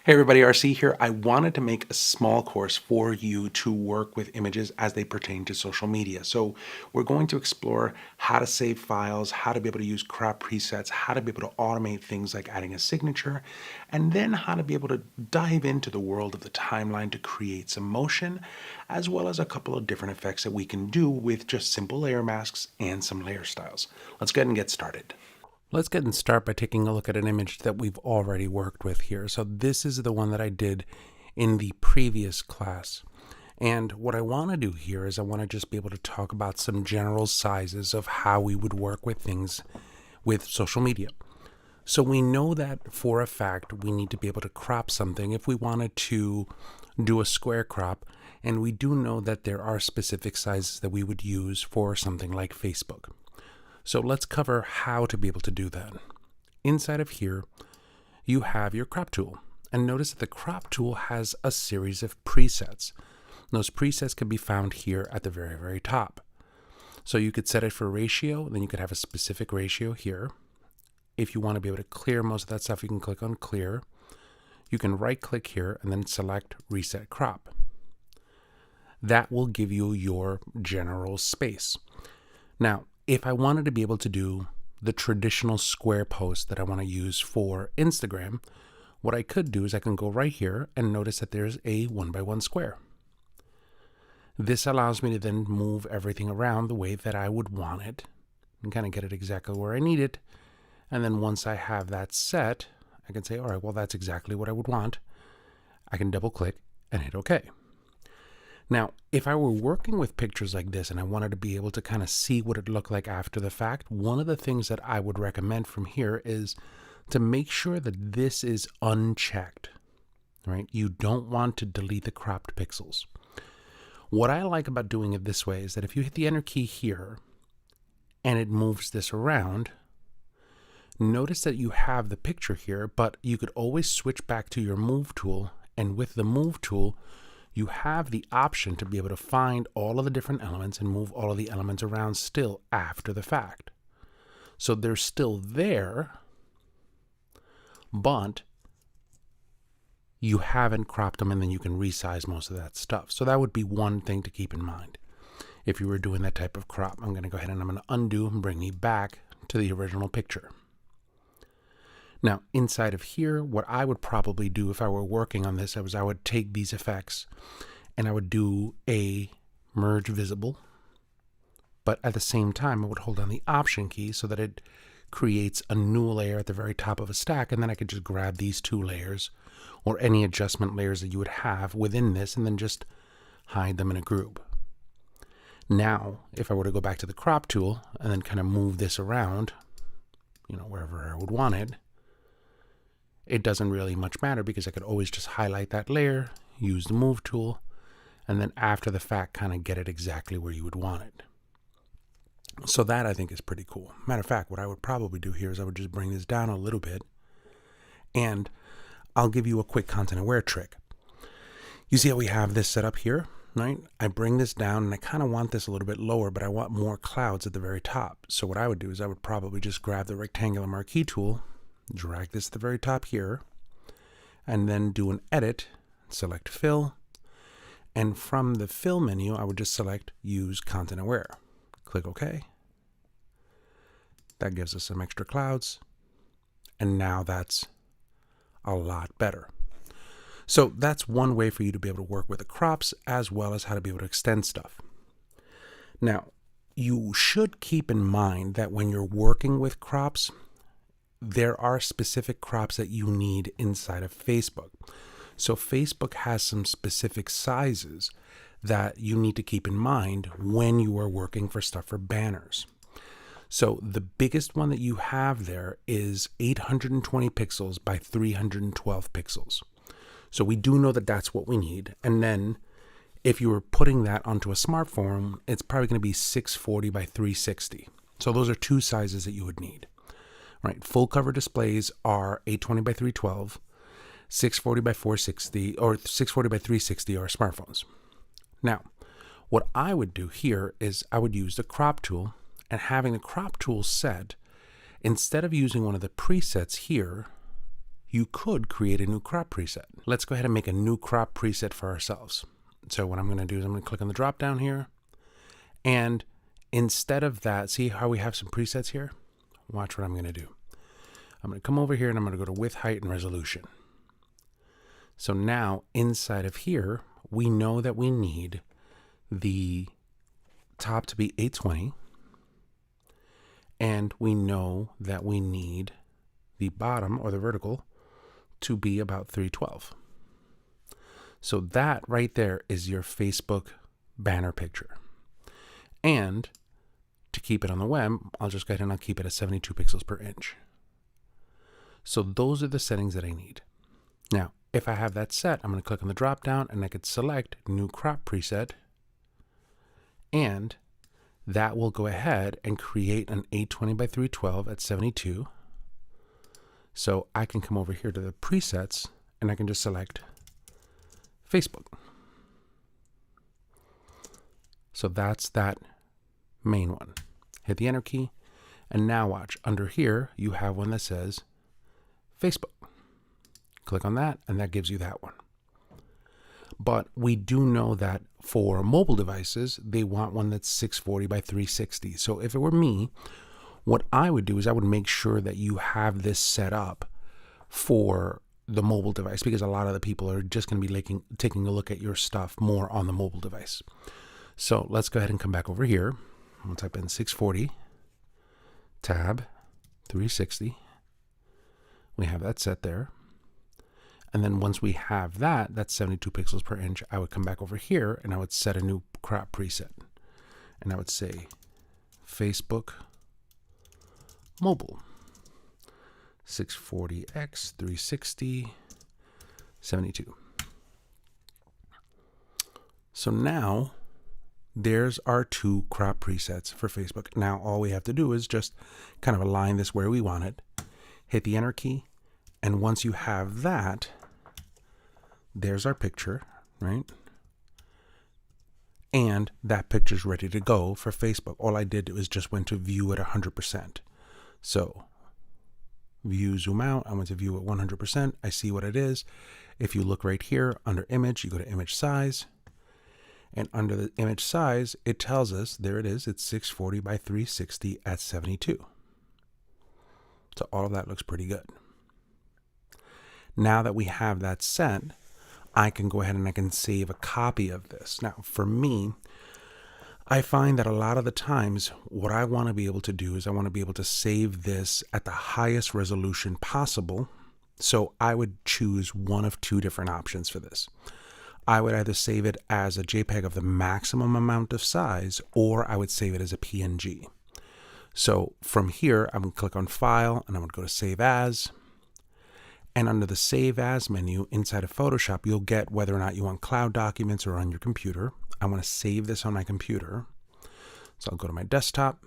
Hey everybody, RC here. I wanted to make a small course for you to work with images as they pertain to social media. So we're going to explore how to save files, how to be able to use crop presets, how to be able to automate things like adding a signature, and then how to be able to dive into the world of the timeline to create some motion, as well as a couple of different effects that we can do with just simple layer masks and some layer styles. Let's go ahead and get started. Let's get and start by taking a look at an image that we've already worked with here. So this is the one that I did in the previous class. And what I want to do here is I want to just be able to talk about some general sizes of how we would work with things with social media. So we know that for a fact we need to be able to crop something if we wanted to do a square crop. And we do know that there are specific sizes that we would use for something like Facebook. So let's cover how to be able to do that. Inside of here, you have your crop tool. And notice that the crop tool has a series of presets. Those presets can be found here at the very, very top. So you could set it for ratio, then you could have a specific ratio here. If you want to be able to clear most of that stuff, you can click on clear. You can right click here and then select reset crop. That will give you your general space. Now, if I wanted to be able to do the traditional square post that I want to use for Instagram, what I could do is I can go right here and notice that there's a 1x1 square. This allows me to then move everything around the way that I would want it and kind of get it exactly where I need it. And then once I have that set, I can say, all right, well, that's exactly what I would want. I can double click and hit OK. Now, if I were working with pictures like this and I wanted to be able to kind of see what it looked like after the fact, one of the things that I would recommend from here is to make sure that this is unchecked, right? You don't want to delete the cropped pixels. What I like about doing it this way is that if you hit the enter key here and it moves this around, notice that you have the picture here, but you could always switch back to your move tool, and with the move tool, you have the option to be able to find all of the different elements and move all of the elements around still after the fact. So they're still there, but you haven't cropped them, and then you can resize most of that stuff. So that would be one thing to keep in mind if you were doing that type of crop. I'm going to go ahead and I'm going to undo and bring me back to the original picture. Now, inside of here, what I would probably do if I were working on this is I would take these effects and I would do a merge visible, but at the same time, I would hold down the option key so that it creates a new layer at the very top of a stack, and then I could just grab these two layers or any adjustment layers that you would have within this and then just hide them in a group. Now, if I were to go back to the crop tool and then kind of move this around, wherever I would want it, it doesn't really much matter because I could always just highlight that layer, use the move tool, and then after the fact kind of get it exactly where you would want it. So that I think is pretty cool. Matter of fact, what I would probably do here is I would just bring this down a little bit, and I'll give you a quick content aware trick. You see how we have this set up here, right? I bring this down and I kind of want this a little bit lower, but I want more clouds at the very top. So what I would do is I would probably just grab the rectangular marquee tool, drag this to the very top here, and then do an edit, select fill, and from the fill menu, I would just select use content aware. Click OK. That gives us some extra clouds, and now that's a lot better. So that's one way for you to be able to work with the crops as well as how to be able to extend stuff. Now, you should keep in mind that when you're working with crops, there are specific crops that you need inside of Facebook. So Facebook has some specific sizes that you need to keep in mind when you are working for stuff for banners. So the biggest one that you have there is 820 pixels by 312 pixels. So we do know that that's what we need. And then if you were putting that onto a smartphone, it's probably going to be 640 by 360. So those are two sizes that you would need. Right, full cover displays are 820 by 312, 640 by 460, or 640 by 360 are smartphones. Now, what I would do here is I would use the crop tool, and having the crop tool set, instead of using one of the presets here, you could create a new crop preset. Let's go ahead and make a new crop preset for ourselves. So what I'm going to do is I'm going to click on the drop down here. And instead of that, see how we have some presets here? Watch what I'm going to do. I'm going to come over here and I'm going to go to width, height, and resolution. So now inside of here, we know that we need the top to be 820. And we know that we need the bottom or the vertical to be about 312. So that right there is your Facebook banner picture. And to keep it on the web, I'll just go ahead and I'll keep it at 72 pixels per inch. So those are the settings that I need. Now, if I have that set, I'm going to click on the drop down and I could select new crop preset, and that will go ahead and create an 820 by 312 at 72. So I can come over here to the presets and I can just select Facebook. So that's that main one. Hit the enter key, and now watch. Under here, you have one that says Facebook. Click on that, and that gives you that one. But we do know that for mobile devices, they want one that's 640 by 360. So if it were me, what I would do is I would make sure that you have this set up for the mobile device, because a lot of the people are just going to be taking a look at your stuff more on the mobile device. So let's go ahead and come back over here. I'll type in 640, tab, 360. We have that set there. And then once we have that, that's 72 pixels per inch, I would come back over here and I would set a new crop preset. And I would say Facebook mobile, 640x 360 72. So now there's our two crop presets for Facebook. Now all we have to do is just kind of align this where we want it, hit the enter key, and once you have that, there's our picture, right? And that picture's ready to go for Facebook. All I did was just went to view at 100%. So view, zoom out, I went to view at 100%. I see what it is. If you look right here under image, you go to image size. And under the image size, it tells us, there it is, it's 640 by 360 at 72. So all of that looks pretty good. Now that we have that set, I can go ahead and I can save a copy of this. Now, for me, I find that a lot of the times what I want to be able to do is I want to be able to save this at the highest resolution possible. So I would choose one of two different options for this. I would either save it as a JPEG of the maximum amount of size, or I would save it as a PNG. So from here, I'm going to click on File, and I'm going to go to Save As. And under the Save As menu inside of Photoshop, you'll get whether or not you want cloud documents or on your computer. I want to save this on my computer. So I'll go to my desktop,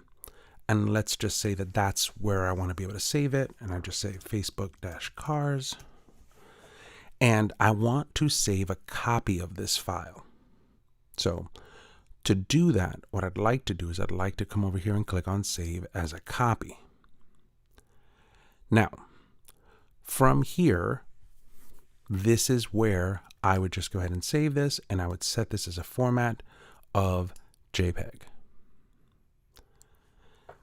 and let's just say that that's where I want to be able to save it. And I just say Facebook-cars. And I want to save a copy of this file. So to do that, what I'd like to do is I'd like to come over here and click on Save as a Copy. Now, from here, this is where I would just go ahead and save this, and I would set this as a format of JPEG.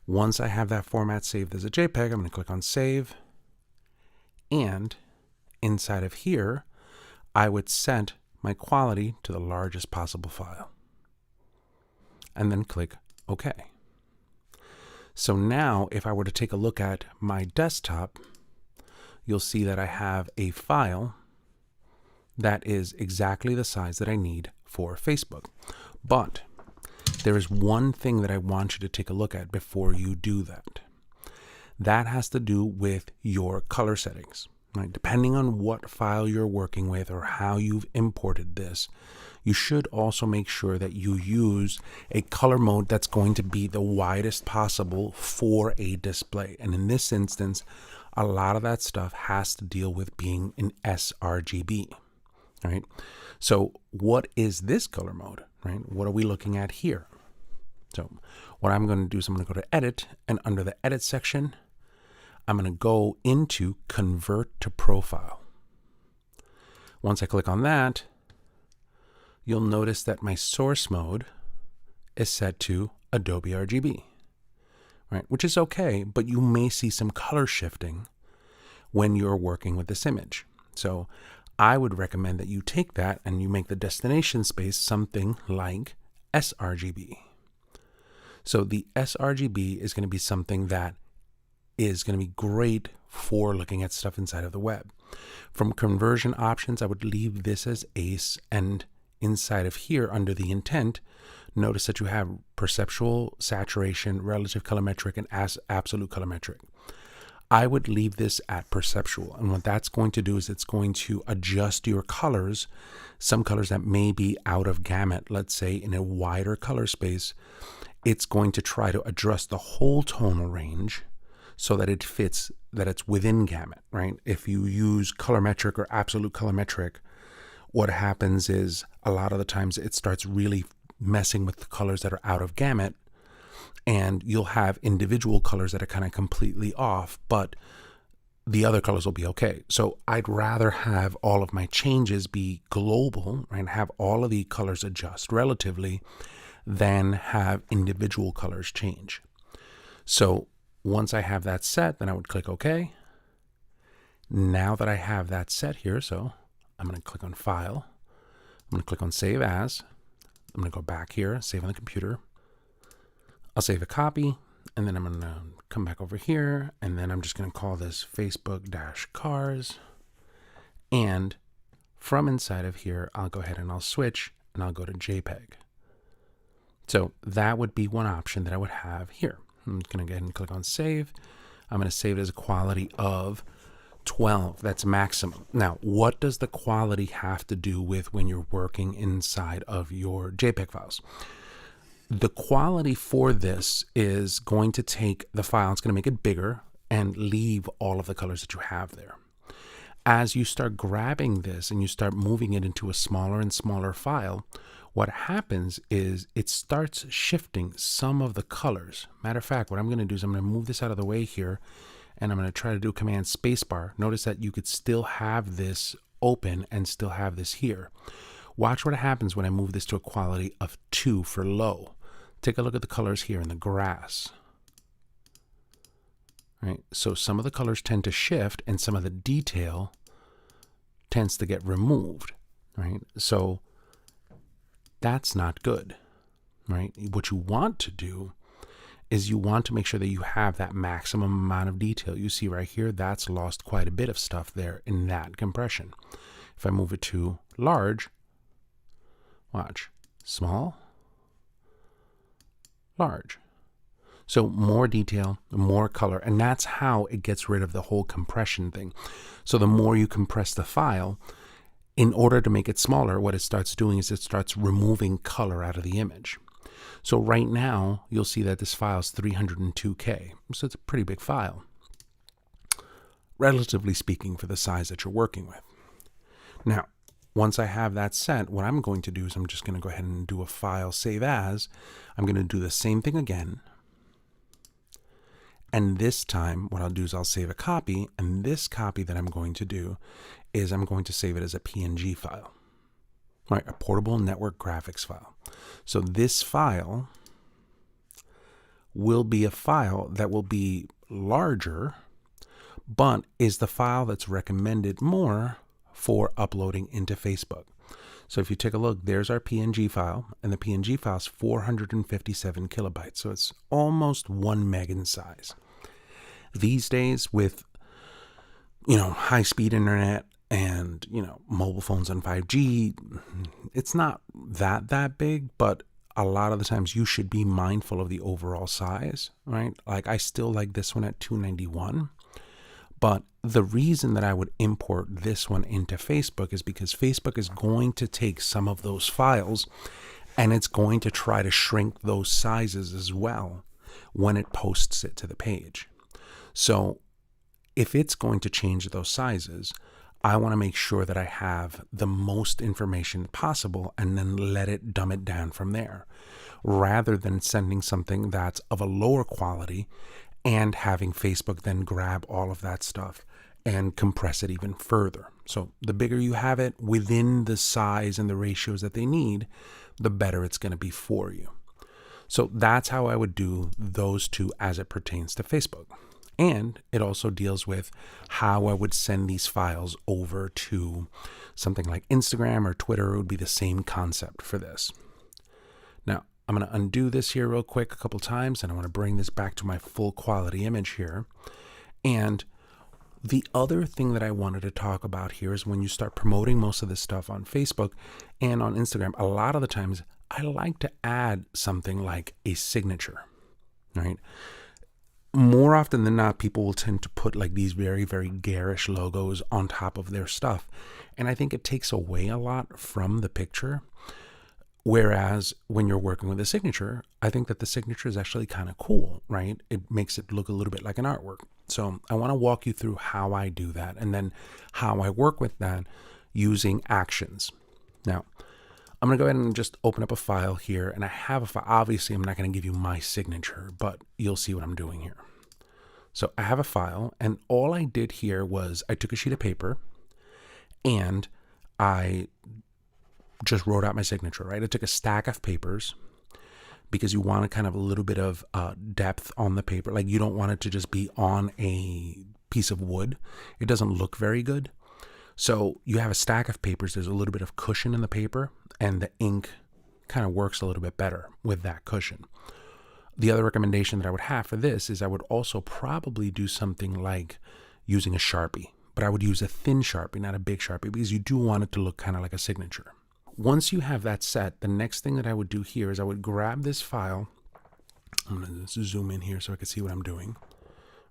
Once I have that format saved as a JPEG, I'm going to click on Save, and inside of here, I would set my quality to the largest possible file, and then click OK. So now, if I were to take a look at my desktop, you'll see that I have a file that is exactly the size that I need for Facebook. But there is one thing that I want you to take a look at before you do that. That has to do with your color settings. Right? Depending on what file you're working with or how you've imported this, you should also make sure that you use a color mode that's going to be the widest possible for a display. And in this instance, a lot of that stuff has to deal with being in sRGB, right? So what is this color mode, right? What are we looking at here? So what I'm going to do is I'm going to go to Edit, and under the Edit section, I'm going to go into Convert to Profile. Once I click on that, you'll notice that my source mode is set to Adobe RGB, right? Which is okay, but you may see some color shifting when you're working with this image. So I would recommend that you take that and you make the destination space something like sRGB. So the sRGB is going to be something that is going to be great for looking at stuff inside of the web. From conversion options, I would leave this as ACE, and inside of here under the intent, notice that you have perceptual, saturation, relative colorimetric, and absolute colorimetric. I would leave this at perceptual, and what that's going to do is it's going to adjust your colors, some colors that may be out of gamut, let's say in a wider color space. It's going to try to adjust the whole tonal range so that it fits, that it's within gamut, right? If you use colorimetric or absolute colorimetric, what happens is a lot of the times it starts really messing with the colors that are out of gamut, and you'll have individual colors that are kind of completely off, but the other colors will be okay. So I'd rather have all of my changes be global, right? Have all of the colors adjust relatively than have individual colors change. So once I have that set, then I would click OK. Now that I have that set here, so I'm going to click on File. I'm going to click on Save As. I'm going to go back here, save on the computer. I'll save a copy, and then I'm going to come back over here, and then I'm just going to call this Facebook-cars. And from inside of here, I'll go ahead and I'll switch, and I'll go to JPEG. So that would be one option that I would have here. I'm going to go ahead and click on Save. I'm going to save it as a quality of 12. That's maximum. Now, what does the quality have to do with when you're working inside of your JPEG files? The quality for this is going to take the file, it's going to make it bigger and leave all of the colors that you have there. As you start grabbing this and you start moving it into a smaller and smaller file, what happens is it starts shifting some of the colors. Matter of fact, what I'm going to do is I'm going to move this out of the way here, and I'm going to try to do Command Spacebar. Notice that you could still have this open and still have this here. Watch what happens when I move this to a quality of 2 for low. Take a look at the colors here in the grass. Right? So some of the colors tend to shift and some of the detail tends to get removed. Right? So that's not good. Right? What you want to do is you want to make sure that you have that maximum amount of detail. You see right here, that's lost quite a bit of stuff there in that compression. If I move it to large, watch, small, large. So more detail, more color, and that's how it gets rid of the whole compression thing. So the more you compress the file, in order to make it smaller, what it starts doing is it starts removing color out of the image. So right now, you'll see that this file is 302K. So it's a pretty big file, relatively speaking, for the size that you're working with. Now, once I have that set, what I'm going to do is I'm just going to go ahead and do a file save as. I'm going to do the same thing again. And this time, what I'll do is I'll save a copy. And this copy that I'm going to do is I'm going to save it as a PNG file. Right, a portable network graphics file. So this file will be a file that will be larger, but is the file that's recommended more for uploading into Facebook. So if you take a look, there's our PNG file, and the PNG file is 457 kilobytes. So it's almost 1 meg in size. These days with, high-speed internet and, mobile phones on 5G, it's not that big, but a lot of the times you should be mindful of the overall size, right? Like I still like this one at 291, but the reason that I would import this one into Facebook is because Facebook is going to take some of those files and it's going to try to shrink those sizes as well when it posts it to the page. So if it's going to change those sizes, I want to make sure that I have the most information possible and then let it dumb it down from there, rather than sending something that's of a lower quality and having Facebook then grab all of that stuff and compress it even further. So the bigger you have it within the size and the ratios that they need, the better it's going to be for you. So that's how I would do those two as it pertains to Facebook. And it also deals with how I would send these files over to something like Instagram or Twitter. It would be the same concept for this. Now, I'm going to undo this here real quick a couple times, and I want to bring this back to my full quality image here. And the other thing that I wanted to talk about here is when you start promoting most of this stuff on Facebook and on Instagram, a lot of the times I like to add something like a signature, right? More often than not, people will tend to put like these very, very garish logos on top of their stuff. And I think it takes away a lot from the picture. Whereas when you're working with a signature, I think that the signature is actually kind of cool, right? It makes it look a little bit like an artwork. So I want to walk you through how I do that and then how I work with that using actions. Now, I'm going to go ahead and just open up a file here, and I have a file. Obviously, I'm not going to give you my signature, but you'll see what I'm doing here. So I have a file, and all I did here was I took a sheet of paper and I just wrote out my signature, right? I took a stack of papers because you want kind of a little bit of depth on the paper. Like you don't want it to just be on a piece of wood. It doesn't look very good. So you have a stack of papers. There's a little bit of cushion in the paper, and the ink kind of works a little bit better with that cushion. The other recommendation that I would have for this is I would also probably do something like using a Sharpie, but I would use a thin Sharpie, not a big Sharpie, because you do want it to look kind of like a signature. Once you have that set, the next thing that I would do here is I would grab this file. I'm going to zoom in here so I can see what I'm doing,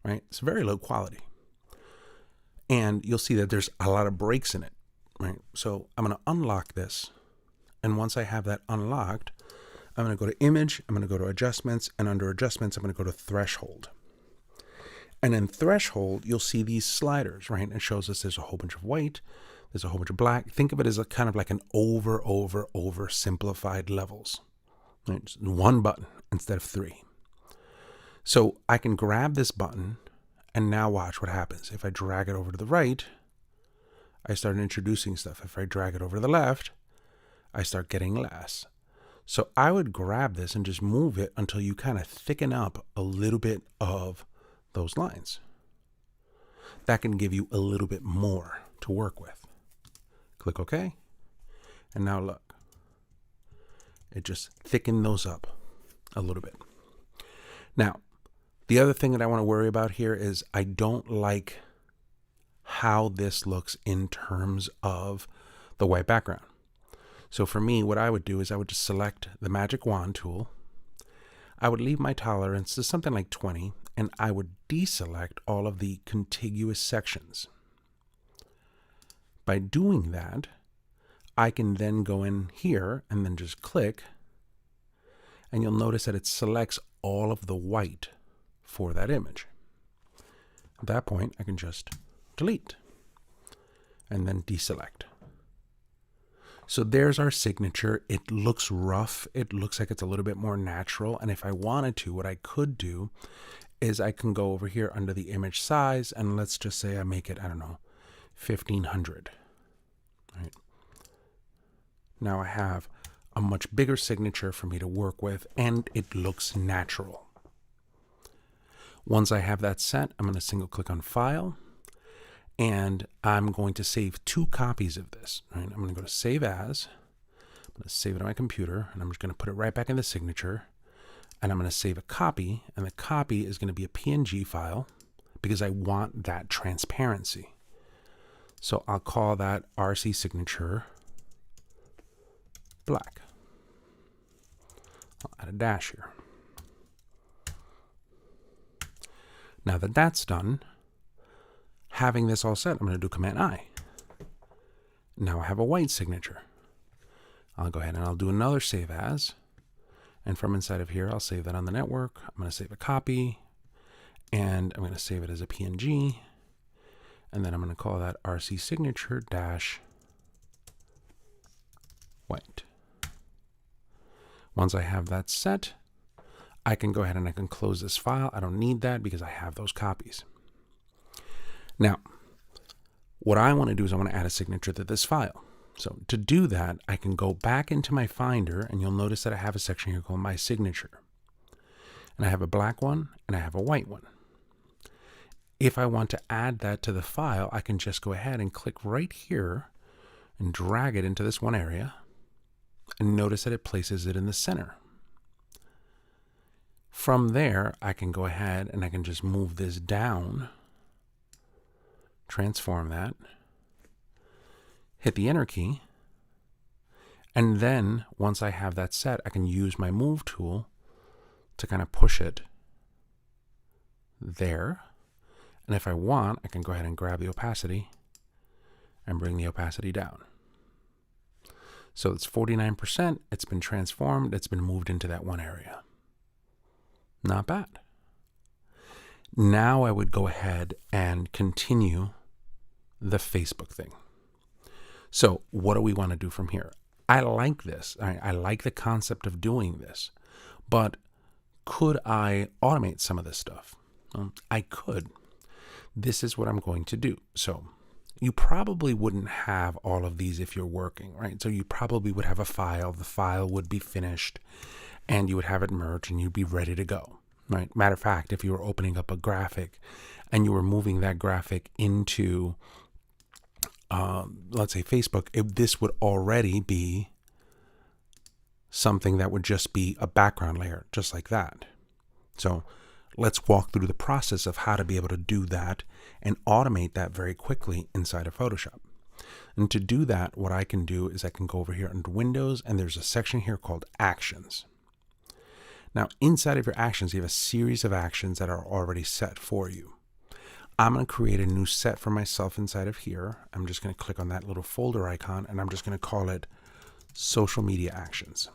right? It's very low quality. And you'll see that there's a lot of breaks in it, right? So I'm going to unlock this. And once I have that unlocked, I'm going to go to Image, I'm going to go to Adjustments, and under Adjustments, I'm going to go to Threshold. And in Threshold, you'll see these sliders, right? And it shows us there's a whole bunch of white, there's a whole bunch of black. Think of it as a kind of like an over simplified levels. Right? Just one button instead of three. So I can grab this button, and now watch what happens. If I drag it over to the right, I start introducing stuff. If I drag it over to the left, I start getting less. So I would grab this and just move it until you kind of thicken up a little bit of those lines. That can give you a little bit more to work with. Click OK. And now look. It just thickened those up a little bit. Now, the other thing that I want to worry about here is I don't like how this looks in terms of the white background. So for me, what I would do is I would just select the magic wand tool. I would leave my tolerance to something like 20, and I would deselect all of the contiguous sections. By doing that, I can then go in here and then just click, and you'll notice that it selects all of the white for that image. At that point, I can just delete and then deselect. So there's our signature. It looks rough. It looks like it's a little bit more natural. And if I wanted to, what I could do is I can go over here under the image size, and let's just say I make it, I don't know, 1500. Right. Now I have a much bigger signature for me to work with, and it looks natural. Once I have that set, I'm going to single click on File, and I'm going to save 2 copies of this. Right? I'm going to go to Save As. I'm going to save it on my computer, and I'm just going to put it right back in the signature, and I'm going to save a copy, and the copy is going to be a PNG file because I want that transparency. So I'll call that RC Signature Black. I'll add a dash here. Now that that's done, having this all set, I'm going to do Command I. Now I have a white signature. I'll go ahead and I'll do another Save As. And from inside of here, I'll save that on the network. I'm going to save a copy, and I'm going to save it as a PNG. And then I'm going to call that RC Signature dash white. Once I have that set, I can go ahead and I can close this file. I don't need that because I have those copies. Now, what I want to do is I want to add a signature to this file. So to do that, I can go back into my Finder, and you'll notice that I have a section here called My Signature. And I have a black one and I have a white one. If I want to add that to the file, I can just go ahead and click right here and drag it into this one area. And notice that it places it in the center. From there, I can go ahead and I can just move this down, transform that, hit the Enter key, and then once I have that set, I can use my Move tool to kind of push it there. And if I want, I can go ahead and grab the opacity and bring the opacity down. So it's 49%, it's been transformed, it's been moved into that one area. Not bad. Now I would go ahead and continue the Facebook thing. So what do we want to do from here? I like this. I like the concept of doing this, but could I automate some of this stuff? I could. This is what I'm going to do. So you probably wouldn't have all of these if you're working, right? So you probably would have a file, the file would be finished, and you would have it merged and you'd be ready to go, right? Matter of fact, if you were opening up a graphic and you were moving that graphic into, let's say Facebook, this would already be something that would just be a background layer, just like that. So let's walk through the process of how to be able to do that and automate that very quickly inside of Photoshop. And to do that, what I can do is I can go over here under Windows, and there's a section here called Actions. Now, inside of your actions, you have a series of actions that are already set for you. I'm going to create a new set for myself inside of here. I'm just going to click on that little folder icon, and I'm just going to call it Social Media Actions.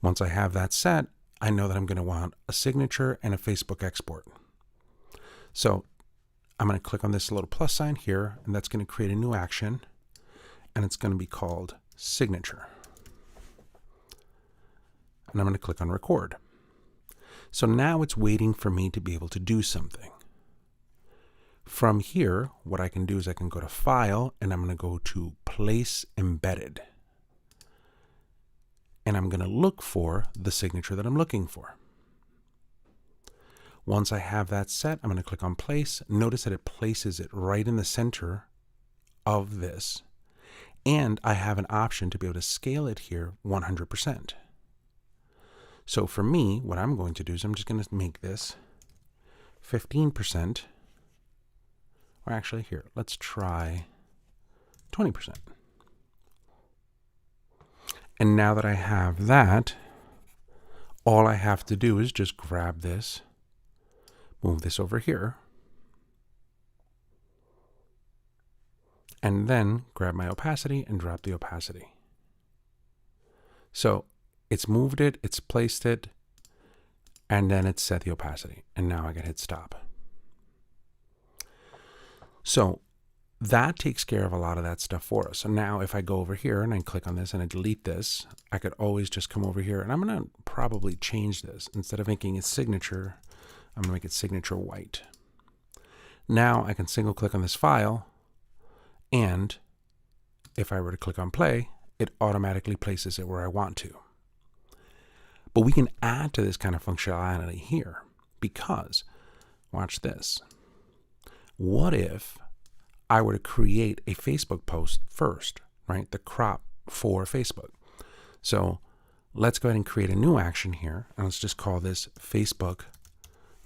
Once I have that set, I know that I'm going to want a signature and a Facebook export. So I'm going to click on this little plus sign here, and that's going to create a new action, and it's going to be called Signature. And I'm going to click on Record. So now it's waiting for me to be able to do something. From here, what I can do is I can go to File, and I'm going to go to Place Embedded. And I'm going to look for the signature that I'm looking for. Once I have that set, I'm going to click on Place. Notice that it places it right in the center of this. And I have an option to be able to scale it here 100%. So for me, what I'm going to do is I'm just going to make this 15%. Or actually here, let's try 20%. And now that I have that, all I have to do is just grab this, move this over here, and then grab my opacity and drop the opacity. So it's moved it, it's placed it, and then it's set the opacity. And now I can hit stop. So that takes care of a lot of that stuff for us. So now if I go over here and I click on this and I delete this, I could always just come over here, and I'm going to probably change this. Instead of making it signature, I'm going to make it signature white. Now I can single click on this file, and if I were to click on play, it automatically places it where I want to. But we can add to this kind of functionality here, because watch this. What if I were to create a Facebook post first, right? The crop for Facebook. So let's go ahead and create a new action here, and let's just call this Facebook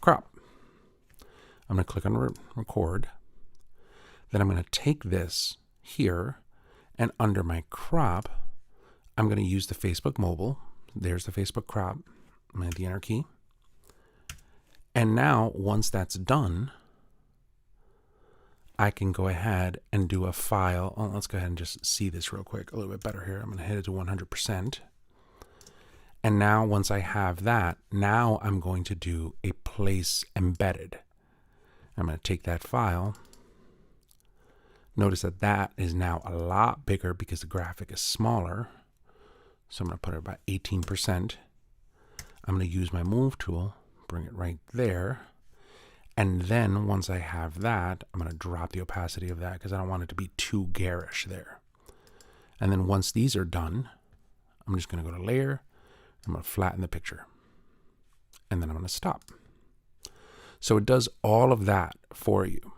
crop. I'm going to click on record. Then I'm going to take this here, and under my crop, I'm going to use the Facebook mobile. There's the Facebook crop. I'm going to hit the Enter key. And now, once that's done, I can go ahead and do a file. Oh, let's go ahead and just see this real quick a little bit better here. I'm going to hit it to 100%. And now once I have that, now I'm going to do a place embedded. I'm going to take that file. Notice that that is now a lot bigger because the graphic is smaller. So I'm going to put it about 18%. I'm going to use my move tool, bring it right there. And then once I have that, I'm going to drop the opacity of that because I don't want it to be too garish there. And then once these are done, I'm just going to go to layer. I'm going to flatten the picture. And then I'm going to stop. So it does all of that for you.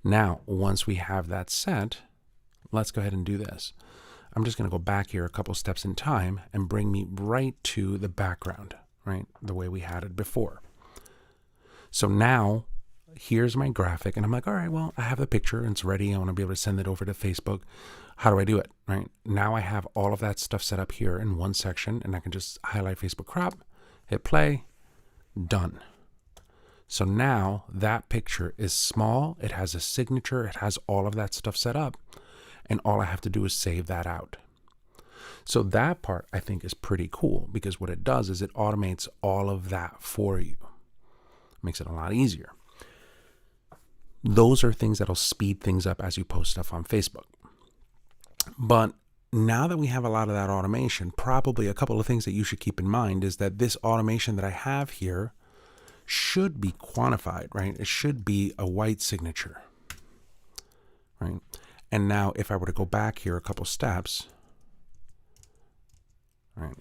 Now, once we have that set, let's go ahead and do this. I'm just going to go back here a couple steps in time and bring me right to the background, right? The way we had it before. So now here's my graphic and I'm like, all right, well, I have the picture and it's ready. I want to be able to send it over to Facebook. How do I do it, right? Now I have all of that stuff set up here in one section and I can just highlight Facebook crop, hit play, done. So now that picture is small. It has a signature. It has all of that stuff set up. And all I have to do is save that out. So that part I think is pretty cool because what it does is it automates all of that for you. Makes it a lot easier. Those are things that'll speed things up as you post stuff on Facebook. But now that we have a lot of that automation, probably a couple of things that you should keep in mind is that this automation that I have here should be quantified, right? It should be a white signature, right? And now if I were to go back here a couple steps, right,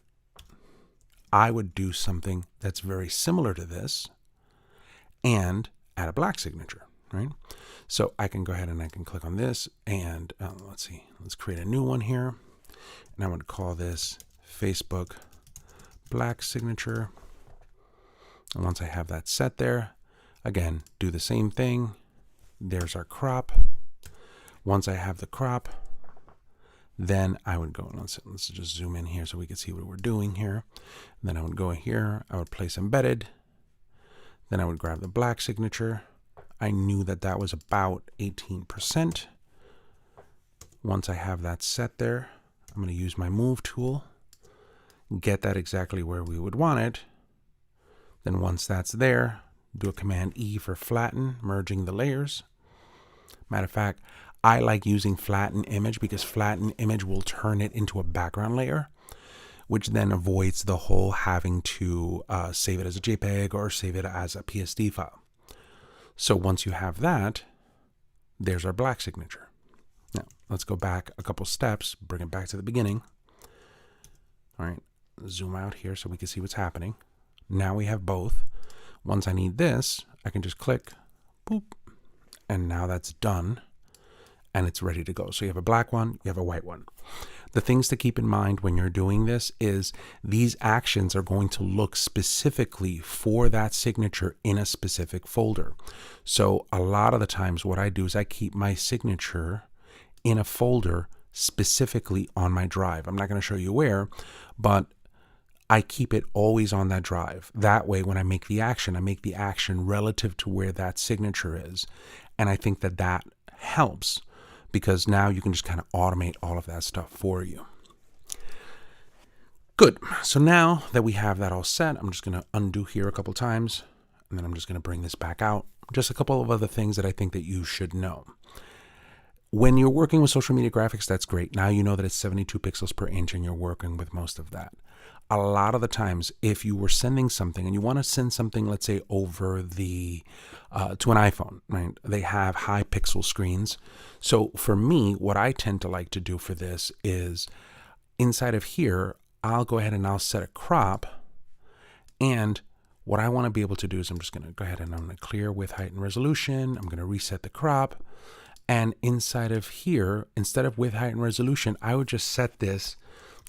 I would do something that's very similar to this and add a black signature, right? So I can go ahead and I can click on this and let's see, let's create a new one here. And I would call this Facebook black signature. And once I have that set there, again, do the same thing. There's our crop. Once I have the crop, then I would go, let's just zoom in here so we can see what we're doing here. Then I would go here, I would place embedded. Then I would grab the black signature. I knew that that was about 18%. Once I have that set there, I'm going to use my move tool, get that exactly where we would want it. Then once that's there, do a Command E for flatten, merging the layers. Matter of fact, I like using flatten image because flatten image will turn it into a background layer, which then avoids the whole having to save it as a JPEG or save it as a PSD file. So once you have that, there's our black signature. Now, let's go back a couple steps, bring it back to the beginning. All right, zoom out here so we can see what's happening. Now we have both. Once I need this, I can just click, boop, and now that's done. And it's ready to go. So you have a black one, you have a white one. The things to keep in mind when you're doing this is these actions are going to look specifically for that signature in a specific folder. So a lot of the times what I do is I keep my signature in a folder specifically on my drive. I'm not going to show you where, but I keep it always on that drive. That way, when I make the action relative to where that signature is. And I think that that helps because now you can just kind of automate all of that stuff for you. Good. So now that we have that all set, I'm just going to undo here a couple times, and then I'm just going to bring this back out. Just a couple of other things that I think that you should know. When you're working with social media graphics, that's great. Now you know that it's 72 pixels per inch and you're working with most of that. A lot of the times, if you were sending something and you want to send something, let's say over the to an iPhone, right? They have high pixel screens. So for me, what I tend to like to do for this is inside of here, I'll go ahead and I'll set a crop. And what I want to be able to do is I'm just going to go ahead and I'm going to clear width, height, and resolution. I'm going to reset the crop. And inside of here, instead of width, height, and resolution, I would just set this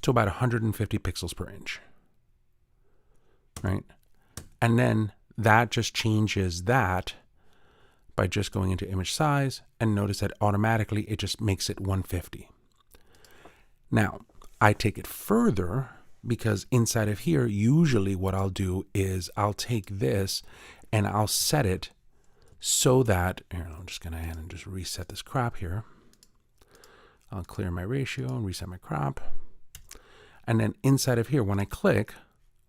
to about 150 pixels per inch, right? And then that just changes that by just going into image size, and notice that automatically it just makes it 150. Now, I take it further because inside of here, usually what I'll do is I'll take this and I'll set it so that, here, I'm just going to add and just reset this crop here. I'll clear my ratio and reset my crop. And then inside of here, when I click,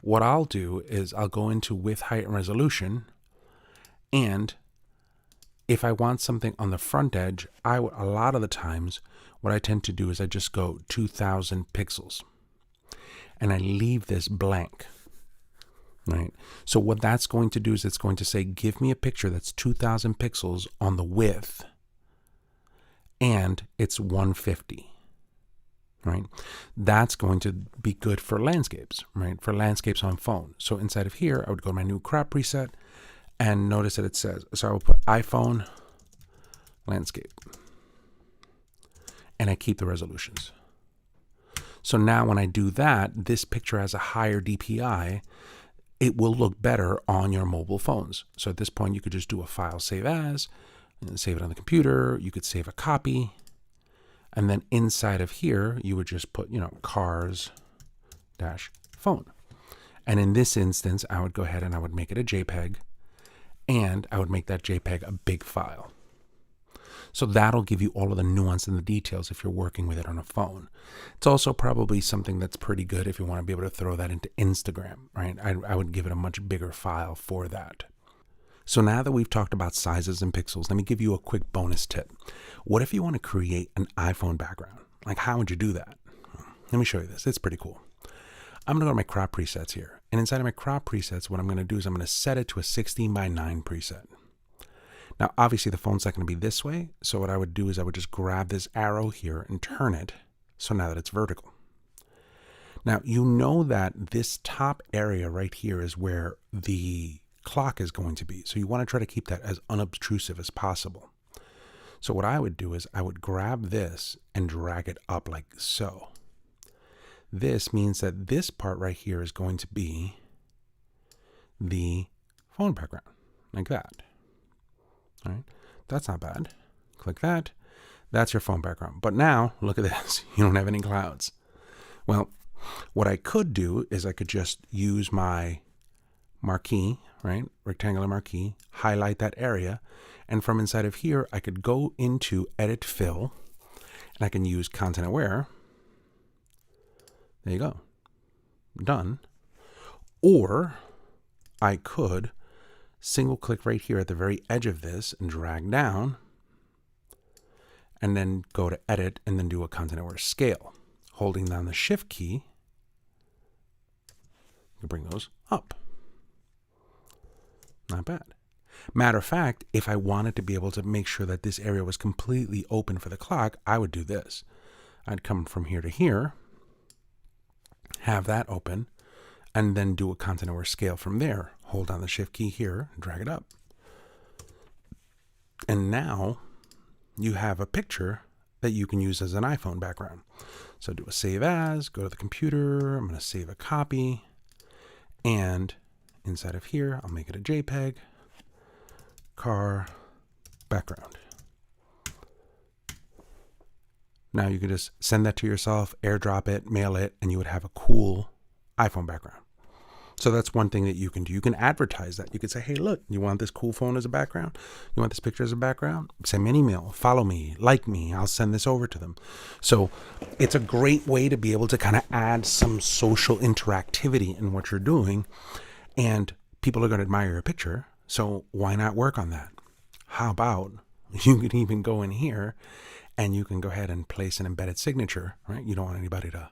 what I'll do is I'll go into width, height, and resolution. And if I want something on the front edge, a lot of the times, what I tend to do is I just go 2000 pixels. and I leave this blank, right? So what that's going to do is it's going to say, give me a picture that's 2000 pixels on the width and it's 150, right? That's going to be good for landscapes, right? For landscapes on phone. So inside of here, I would go to my new crop preset and notice that it says, so I will put iPhone landscape and I keep the resolutions. So now when I do that, this picture has a higher DPI. It will look better on your mobile phones. So at this point, you could just do a file save as, and save it on the computer. You could save a copy. And then inside of here, you would just put, cars dash phone. And in this instance, I would go ahead and I would make it a JPEG, and I would make that JPEG a big file. So that'll give you all of the nuance and the details if you're working with it on a phone. It's also probably something that's pretty good if you want to be able to throw that into Instagram, right? I would give it a much bigger file for that. So now that we've talked about sizes and pixels, let me give you a quick bonus tip. What if you want to create an iPhone background? Like, how would you do that? Let me show you this. It's pretty cool. I'm going to go to my crop presets here. And inside of my crop presets, what I'm going to do is I'm going to set it to a 16:9 preset. Now, obviously, the phone's not going to be this way. So what I would do is I would just grab this arrow here and turn it so now that it's vertical. Now, you know that this top area right here is where the clock is going to be. So you want to try to keep that as unobtrusive as possible. So what I would do is I would grab this and drag it up like so. This means that this part right here is going to be the phone background, like that. All right, that's not bad. Click that. That's your phone background. But now, look at this. You don't have any clouds. Well, what I could do is I could just use my marquee, right? Rectangular marquee, highlight that area. And from inside of here, I could go into Edit Fill, and I can use Content Aware. There you go. Done. Or I could single click right here at the very edge of this and drag down, and then go to Edit and then do a Content Aware Scale. Holding down the Shift key, you bring those up. Not bad. Matter of fact, if I wanted to be able to make sure that this area was completely open for the clock, I would do this. I'd come from here to here, have that open, and then do a Content Aware Scale from there. Hold down the Shift key here, and drag it up. And now you have a picture that you can use as an iPhone background. So do a save as, go to the computer, I'm going to save a copy, and inside of here, I'll make it a JPEG, car background. Now you can just send that to yourself, airdrop it, mail it, and you would have a cool iPhone background. So that's one thing that you can do. You can advertise that. You could say, hey, look, you want this cool phone as a background? You want this picture as a background? Send me an email, follow me, like me. I'll send this over to them. So it's a great way to be able to kind of add some social interactivity in what you're doing. And people are going to admire your picture. So why not work on that? How about you could even go in here and you can go ahead and place an embedded signature, right? You don't want anybody to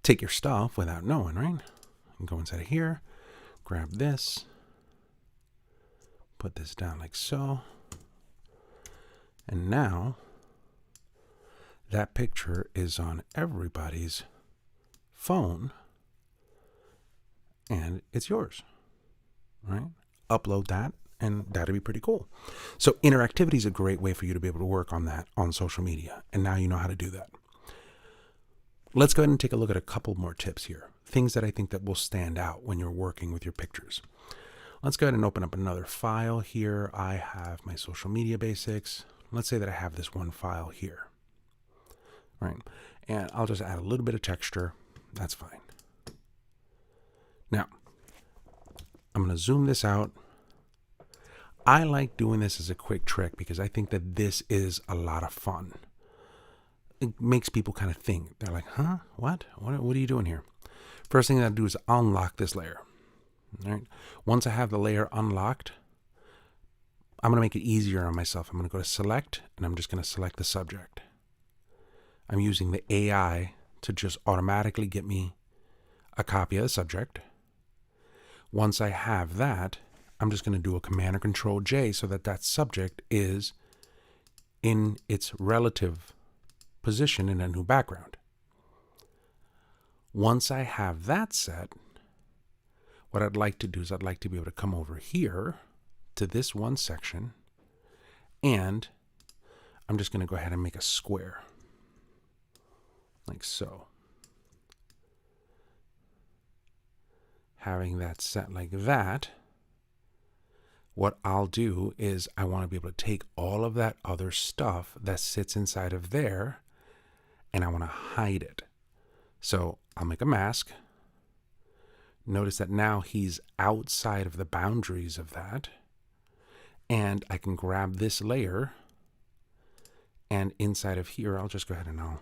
take your stuff without knowing, right? And go inside of here, grab this, put this down like so. And now that picture is on everybody's phone and it's yours, right? Upload that and that'd be pretty cool. So interactivity is a great way for you to be able to work on that on social media. And now you know how to do that. Let's go ahead and take a look at a couple more tips here. Things that I think that will stand out when you're working with your pictures. Let's go ahead and open up another file here. I have my social media basics. Let's say that I have this one file here, right? And I'll just add a little bit of texture. That's fine. Now, I'm going to zoom this out. I like doing this as a quick trick because I think that this is a lot of fun. It makes people kind of think. They're like, huh? What are you doing here? First thing I do is unlock this layer. All right. Once I have the layer unlocked, I'm going to make it easier on myself. I'm going to go to select and I'm just going to select the subject. I'm using the AI to just automatically get me a copy of the subject. Once I have that, I'm just going to do a Command or Control J so that that subject is in its relative position in a new background. Once I have that set, what I'd like to do is I'd like to be able to come over here to this one section, and I'm just going to go ahead and make a square, like so. Having that set like that, what I'll do is I want to be able to take all of that other stuff that sits inside of there, and I want to hide it. So I'll make a mask. Notice that now he's outside of the boundaries of that. And I can grab this layer, and inside of here, I'll just go ahead and I'll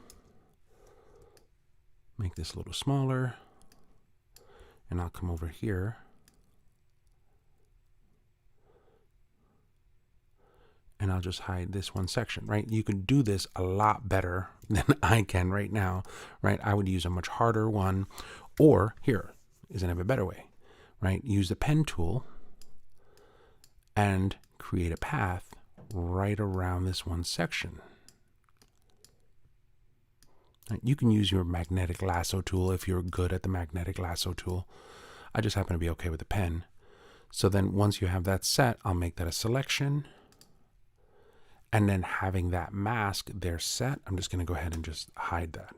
make this a little smaller. And I'll come over here. And I'll just hide this one section, right? You can do this a lot better than I can right now, right? I would use a much harder one, or here is another better way, right? Use the pen tool and create a path right around this one section. Right? You can use your magnetic lasso tool if you're good at the magnetic lasso tool. I just happen to be okay with the pen. So then once you have that set, I'll make that a selection. And then having that mask there set, I'm just going to go ahead and just hide that.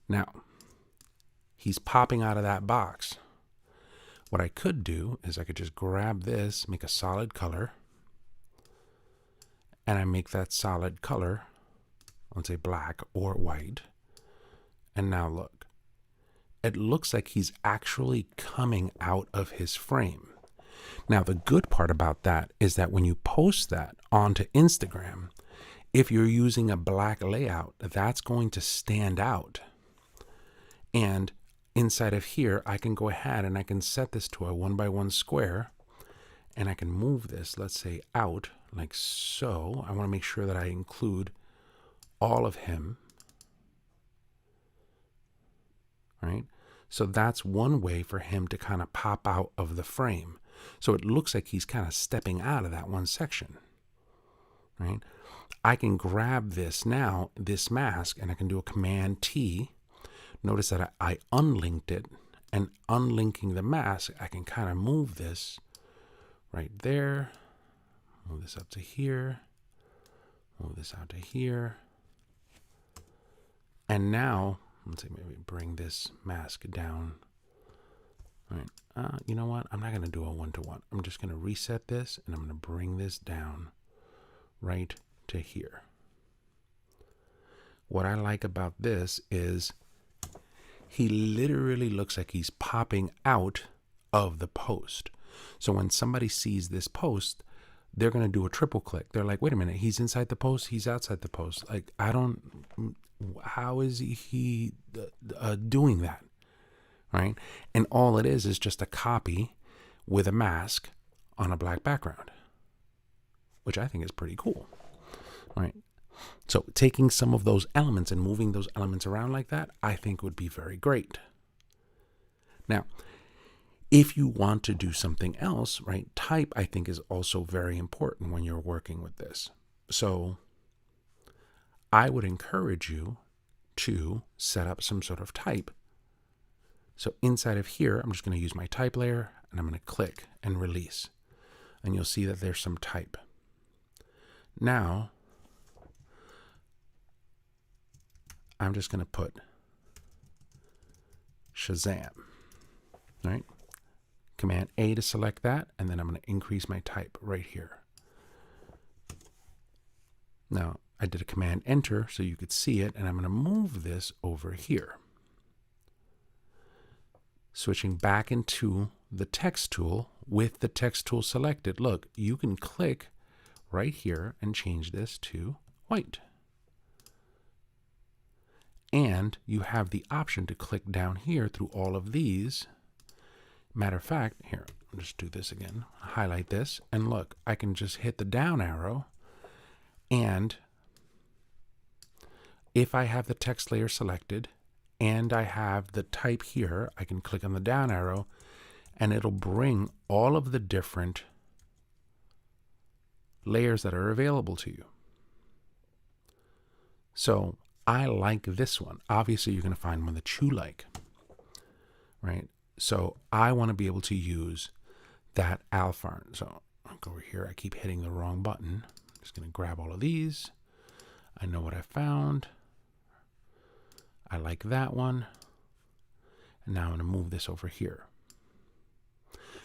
Now, he's popping out of that box. What I could do is I could just grab this, make a solid color, and I make that solid color, let's say black or white. And now look, it looks like he's actually coming out of his frame. Now, the good part about that is that when you post that onto Instagram, if you're using a black layout, that's going to stand out. And inside of here, I can go ahead and I can set this to a 1x1 square, and I can move this, let's say, out like so. I want to make sure that I include all of him, right? So that's one way for him to kind of pop out of the frame. So it looks like he's kind of stepping out of that one section, right? I can grab this now, this mask, and I can do a Command T. Notice that I unlinked it, and unlinking the mask, I can kind of move this right there, move this up to here, move this out to here. And now, let's see, maybe bring this mask down. All right. You know what? I'm not going to do a 1-to-1. I'm just going to reset this, and I'm going to bring this down right to here. What I like about this is he literally looks like he's popping out of the post. So when somebody sees this post, they're going to do a triple click. They're like, wait a minute, he's inside the post, he's outside the post. Like, how is he doing that? Right? And all it is just a copy with a mask on a black background, which I think is pretty cool, right? So taking some of those elements and moving those elements around like that, I think would be very great. Now, if you want to do something else, right, type I think is also very important when you're working with this. So I would encourage you to set up some sort of type. So inside of here, I'm just going to use my type layer, and I'm going to click and release. And you'll see that there's some type. Now, I'm just going to put Shazam, right? Command A to select that, and then I'm going to increase my type right here. Now, I did a Command Enter so you could see it, and I'm going to move this over here. Switching back into the text tool with the text tool selected, look, you can click right here and change this to white. And you have the option to click down here through all of these. Matter of fact, here, I'll just do this again. Highlight this, and look, I can just hit the down arrow, and if I have the text layer selected and I have the type here, I can click on the down arrow and it'll bring all of the different layers that are available to you. So I like this one. Obviously, you're going to find one that you like, right? So I want to be able to use that Alpharn. So I'll go over here. I keep hitting the wrong button. I'm just going to grab all of these. I know what I found. I like that one. And now I'm going to move this over here.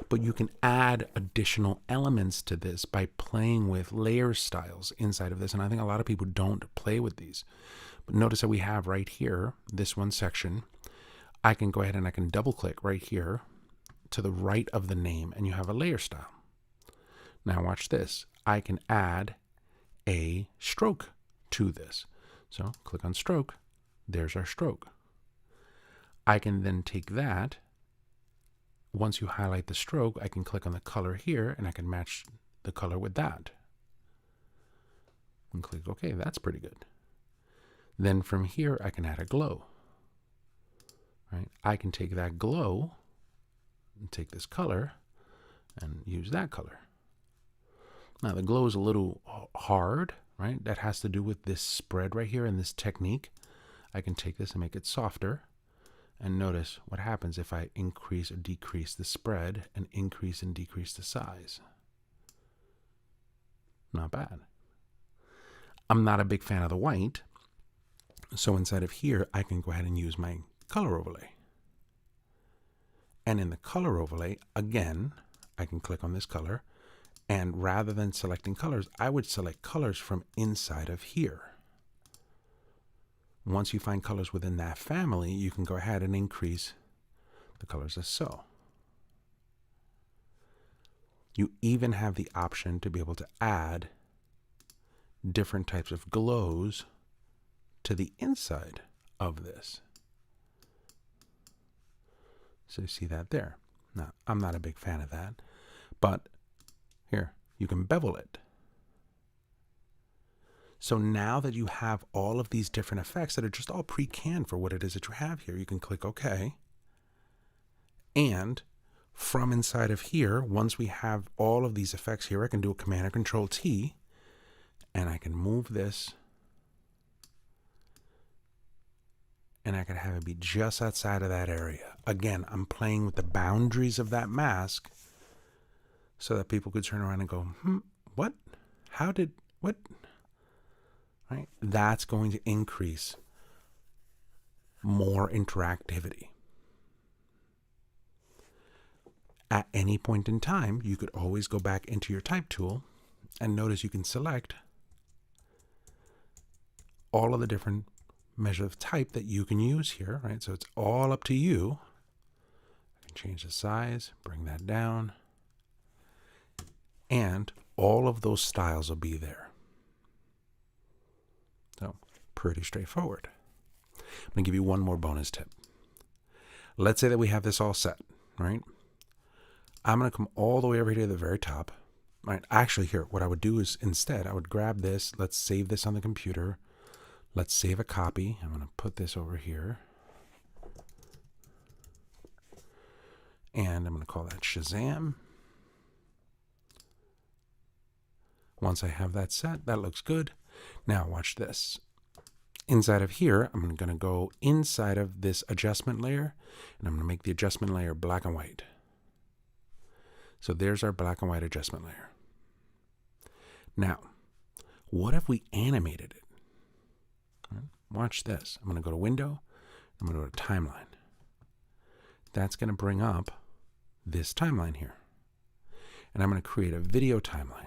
But you can add additional elements to this by playing with layer styles inside of this. And I think a lot of people don't play with these. But notice that we have right here, this one section. I can go ahead and I can double click right here to the right of the name and you have a layer style. Now watch this. I can add a stroke to this. So click on stroke. There's our stroke. I can then take that. Once you highlight the stroke, I can click on the color here and I can match the color with that. And click OK, that's pretty good. Then from here, I can add a glow. Right? I can take that glow and take this color and use that color. Now the glow is a little hard, right? That has to do with this spread right here and this technique. I can take this and make it softer. And notice what happens if I increase or decrease the spread and increase and decrease the size. Not bad. I'm not a big fan of the white. So inside of here, I can go ahead and use my color overlay. And in the color overlay, again, I can click on this color. And rather than selecting colors, I would select colors from inside of here. Once you find colors within that family, you can go ahead and increase the colors as so. You even have the option to be able to add different types of glows to the inside of this. So you see that there. Now, I'm not a big fan of that, but here, you can bevel it. So now that you have all of these different effects that are just all pre-canned for what it is that you have here, you can click OK. And from inside of here, once we have all of these effects here, I can do a Command or Control T, and I can move this, and I can have it be just outside of that area. Again, I'm playing with the boundaries of that mask so that people could turn around and go, what? How did, what? Right? That's going to increase more interactivity. At any point in time, you could always go back into your type tool and notice you can select all of the different measures of type that you can use here, right? So it's all up to you. I can change the size, bring that down, and all of those styles will be there. So, pretty straightforward. I'm going to give you one more bonus tip. Let's say that we have this all set, right? I'm going to come all the way over here to the very top. Right? Actually, here, what I would do is instead, I would grab this. Let's save this on the computer. Let's save a copy. I'm going to put this over here. And I'm going to call that Shazam. Once I have that set, that looks good. Now watch this. Inside of here, I'm going to go inside of this adjustment layer, and I'm going to make the adjustment layer black and white. So there's our black and white adjustment layer. Now, what if we animated it? Watch this. I'm going to go to Window. I'm going to go to Timeline. That's going to bring up this timeline here. And I'm going to create a video timeline.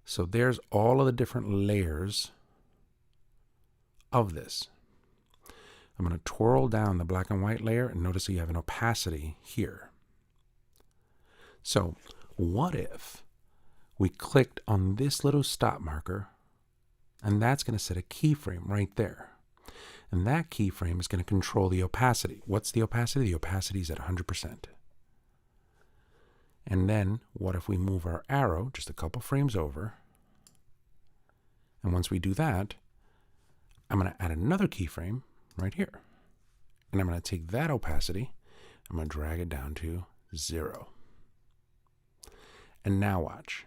So there's all of the different layers of this. I'm going to twirl down the black and white layer and notice that you have an opacity here. So what if we clicked on this little stop marker, and that's going to set a keyframe right there. And that keyframe is going to control the opacity. What's the opacity? The opacity is at 100%. And then what if we move our arrow just a couple frames over? And once we do that, I'm going to add another keyframe right here. And I'm going to take that opacity, I'm going to drag it down to 0. And now watch.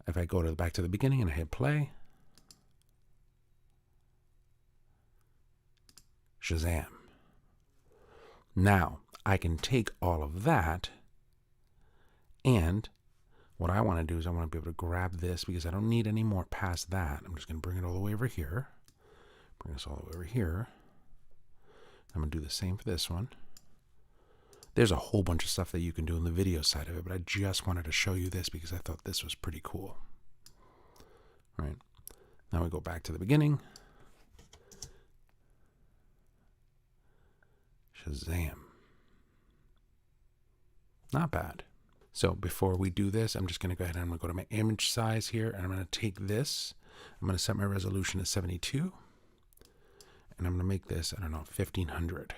If I go back to the beginning and I hit play, Shazam. Now, I can take all of that, and what I want to do is I want to be able to grab this because I don't need any more past that. I'm just going to bring it all the way over here. Bring this all the way over here. I'm going to do the same for this one. There's a whole bunch of stuff that you can do in the video side of it, but I just wanted to show you this because I thought this was pretty cool. All right. Now we go back to the beginning. Shazam. Not bad. So before we do this, I'm just going to go ahead and I'm going to go to my image size here, and I'm going to take this. I'm going to set my resolution to 72. And I'm going to make this, I don't know, 1500.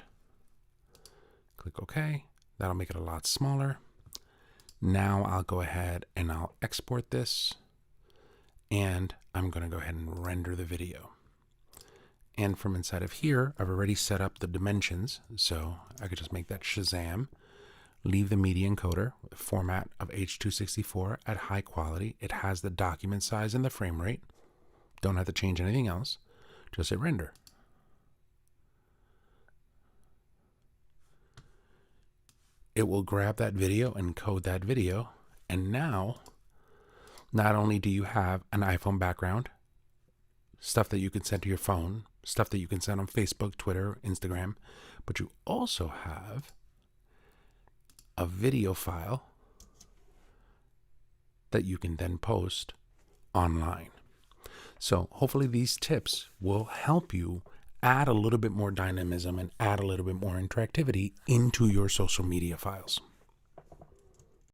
Click OK. That'll make it a lot smaller. Now I'll go ahead and I'll export this. And I'm going to go ahead and render the video. And from inside of here, I've already set up the dimensions. So I could just make that Shazam. Leave the media encoder with a format of H.264 at high quality. It has the document size and the frame rate. Don't have to change anything else. Just hit render. It will grab that video and code that video. And now, not only do you have an iPhone background, stuff that you can send to your phone, stuff that you can send on Facebook, Twitter, Instagram, but you also have a video file that you can then post online. So hopefully these tips will help you add a little bit more dynamism and add a little bit more interactivity into your social media files.